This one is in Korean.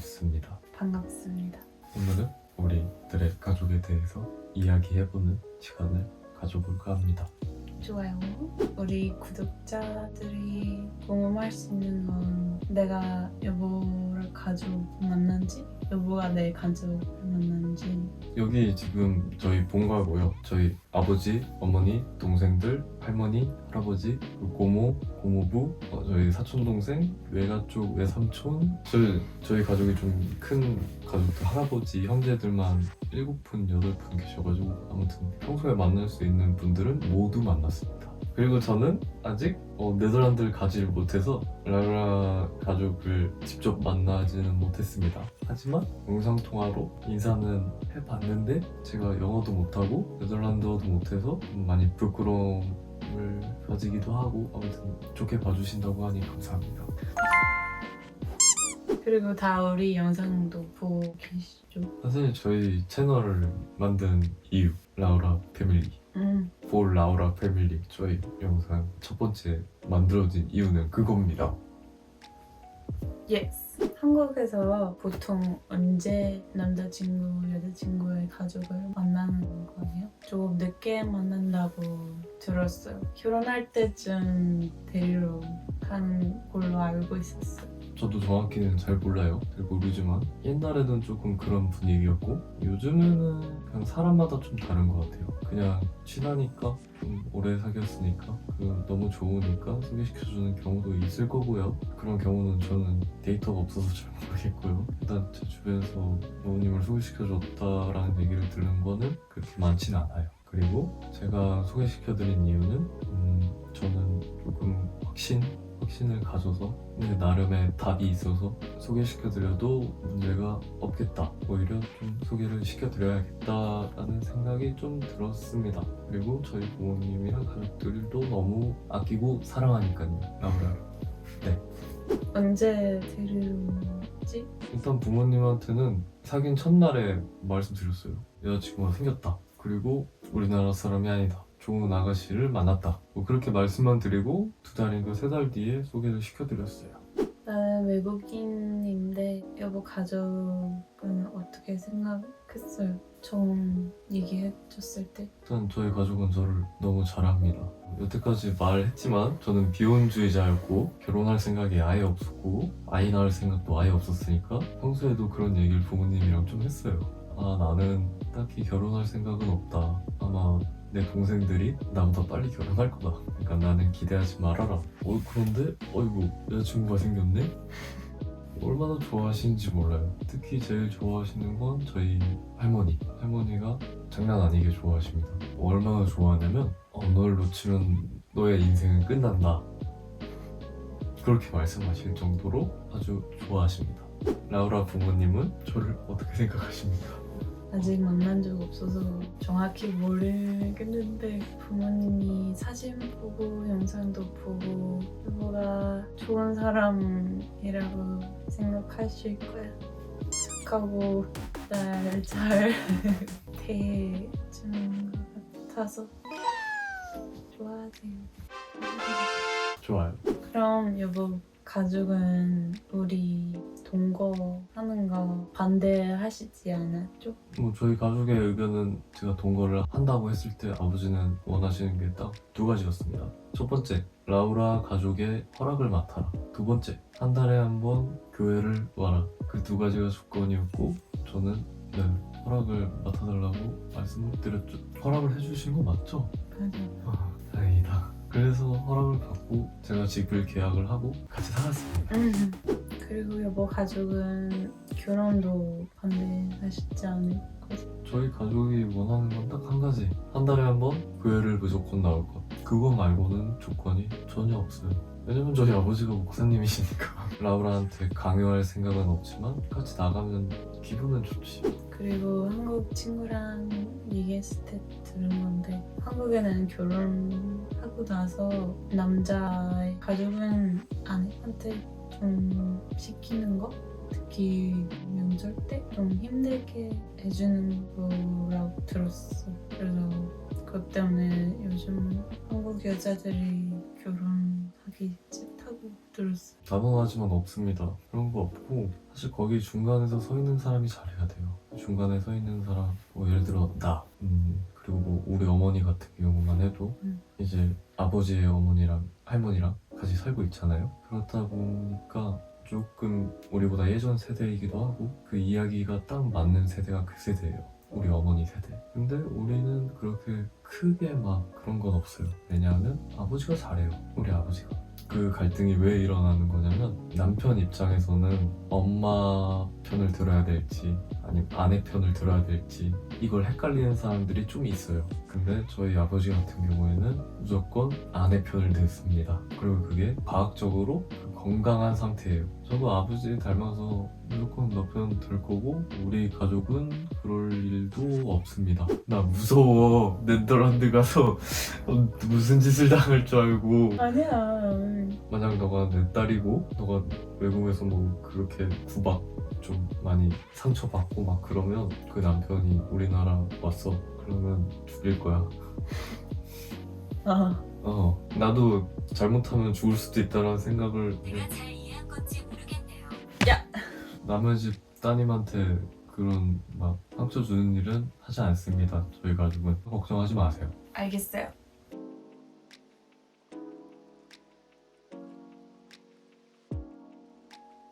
반갑습니다. 반갑습니다. 오늘은 우리들의 가족에 대해서 이야기해보는 시간을 가져볼까 합니다. 좋아요. 우리 구독자들이 궁금할 수 있는 건 내가 여보를 가족 만난지, 여보가 내 가족을 만난지. 여기 지금 저희 본가고요. 저희 아버지, 어머니, 동생들, 할머니, 할아버지, 그리고 고모, 고모부, 저희 사촌동생, 외가쪽, 외삼촌. 저희 가족이 좀 큰 가족들, 할아버지, 형제들만 7분, 8분 계셔가지고 아무튼 평소에 만날 수 있는 분들은 모두 만났습니다. 그리고 저는 아직 네덜란드를 가지를 못해서 라우라 가족을 직접 만나지는 못했습니다. 하지만 영상통화로 인사는 해봤는데 제가 영어도 못하고 네덜란드어도 못해서 많이 부끄러움을 가지기도 하고, 아무튼 좋게 봐주신다고 하니 감사합니다. 그리고 다 우리 영상도 보고 계시죠? 사실 저희 채널을 만든 이유, 라우라 패밀리, For 라우라 패밀리, 저희 영상 첫 번째 만들어진 이유는 그겁니다. Yes. 한국에서 보통 언제 남자친구, 여자친구의 가족을 만나는 거예요? 조금 늦게 만난다고 들었어요. 결혼할 때쯤 데리러 가는 걸로 알고 있었어요. 저도 정확히는 잘 몰라요. 잘 모르지만 옛날에는 조금 그런 분위기였고 요즘에는 그냥 사람마다 좀 다른 것 같아요. 그냥 친하니까, 좀 오래 사귀었으니까, 너무 좋으니까 소개시켜주는 경우도 있을 거고요. 그런 경우는 저는 데이터가 없어서 잘 모르겠고요. 일단 제 주변에서 부모님을 소개시켜줬다라는 얘기를 들은 거는 그렇게 많지는 않아요. 그리고 제가 소개시켜드린 이유는 저는 조금 확신을 가져서 나름의 답이 있어서 소개시켜드려도 문제가 없겠다, 오히려 좀 소개를 시켜드려야겠다라는 생각이 좀 들었습니다. 그리고 저희 부모님이랑 가족들도 너무 아끼고 사랑하니까요. 라우라. 네. 언제 데리러 오지? 일단 부모님한테는 사귄 첫날에 말씀드렸어요. 여자친구가 생겼다. 그리고 우리나라 사람이 아니다. 좋은 아가씨를 만났다. 그렇게 말씀만 드리고 2달인가 3달 뒤에 소개를 시켜드렸어요. 나는 외국인인데 여보 가족은 어떻게 생각했어요? 처음 얘기해줬을 때. 일단 저희 가족은 저를 너무 잘합니다. 여태까지 말했지만 저는 비혼주의자였고 결혼할 생각이 아예 없었고 아이 낳을 생각도 아예 없었으니까 평소에도 그런 얘기를 부모님이랑 좀 했어요. 나는 딱히 결혼할 생각은 없다. 아마 내 동생들이 나보다 빨리 결혼할 거다. 그러니까 나는 기대하지 말아라. 그런데 어이구, 여자친구가 생겼네? 얼마나 좋아하시는지 몰라요. 특히 제일 좋아하시는 건 저희 할머니가 장난 아니게 좋아하십니다. 얼마나 좋아하냐면 널 놓치면 너의 인생은 끝난다, 그렇게 말씀하실 정도로 아주 좋아하십니다. 라우라 부모님은 저를 어떻게 생각하십니까? 아직 만난 적 없어서 정확히 모르겠는데 부모님이 사진 보고 영상도 보고 여보가 좋은 사람이라고 생각하실 거야. 착하고 날 잘 대해주는 것 같아서 좋아하세요. 좋아요. 그럼 여보 가족은 우리 동거 하는 거 반대하시지 않았죠? 저희 가족의 의견은 제가 동거를 한다고 했을 때 아버지는 원하시는 게 딱 2가지였습니다. 첫 번째, 라우라 가족의 허락을 맡아라. 2번째, 한 달에 한 번 교회를 와라. 그 2가지가 조건이었고 저는 허락을 맡아달라고 말씀을 드렸죠. 허락을 해주신 거 맞죠? 맞아. 다행이다. 그래서 허락을 받고 제가 집을 계약을 하고 같이 살았습니다. 그리고 여보 가족은 결혼도 반대하시지 않을 거죠? 저희 가족이 원하는 건 딱 한 가지. 한 달에 한 번 교회를 무조건 나올 것. 그거 말고는 조건이 전혀 없어요. 왜냐면 저희 아버지가 목사님이시니까. 라우라한테 강요할 생각은 없지만 같이 나가면 기분은 좋지. 그리고 한국 친구랑 얘기했을 때 들은 건데 한국에는 결혼하고 나서 남자의 가족은 아내한테 좀 시키는 거, 특히 명절 때 좀 힘들게 해주는 거라고 들었어. 그래서 그것 때문에 요즘 한국 여자들이 결혼하기 싫다고 들었어. 단언하지만 없습니다. 그런 거 없고 사실 거기 중간에서 서 있는 사람이 잘해야 돼요. 중간에 서 있는 사람 뭐 예를 들어 나 그리고 뭐 우리 어머니 같은 경우만 해도 이제 아버지의 어머니랑 할머니랑 같이 살고 있잖아요. 그렇다 보니까 조금 우리보다 예전 세대이기도 하고 그 이야기가 딱 맞는 세대가 그 세대예요. 우리 어머니 세대. 근데 우리는 그렇게 크게 막 그런 건 없어요. 왜냐하면 아버지가 잘해요. 우리 아버지가. 그 갈등이 왜 일어나는 거냐면 남편 입장에서는 엄마 편을 들어야 될지 아니면 아내 편을 들어야 될지 이걸 헷갈리는 사람들이 좀 있어요. 근데 저희 아버지 같은 경우에는 무조건 아내 편을 듣습니다. 그리고 그게 과학적으로 건강한 상태예요. 저도 아버지 닮아서 무조건 너 편 들 거고 우리 가족은 그럴 일도 없습니다. 나 무서워. 네덜란드 가서 무슨 짓을 당할 줄 알고. 아니야. 만약 너가 내 딸이고 너가 외국에서 뭐 그렇게 구박 좀 많이 상처받고 막 그러면 그 남편이 우리나라 왔어. 그러면 죽일 거야. 아, 나도 잘못하면 죽을 수도 있다는 생각을 내가 잘 이해한 건지 모르겠네요. 남의 집 따님한테 그런 막 상처 주는 일은 하지 않습니다. 저희 가족은 걱정하지 마세요. 알겠어요.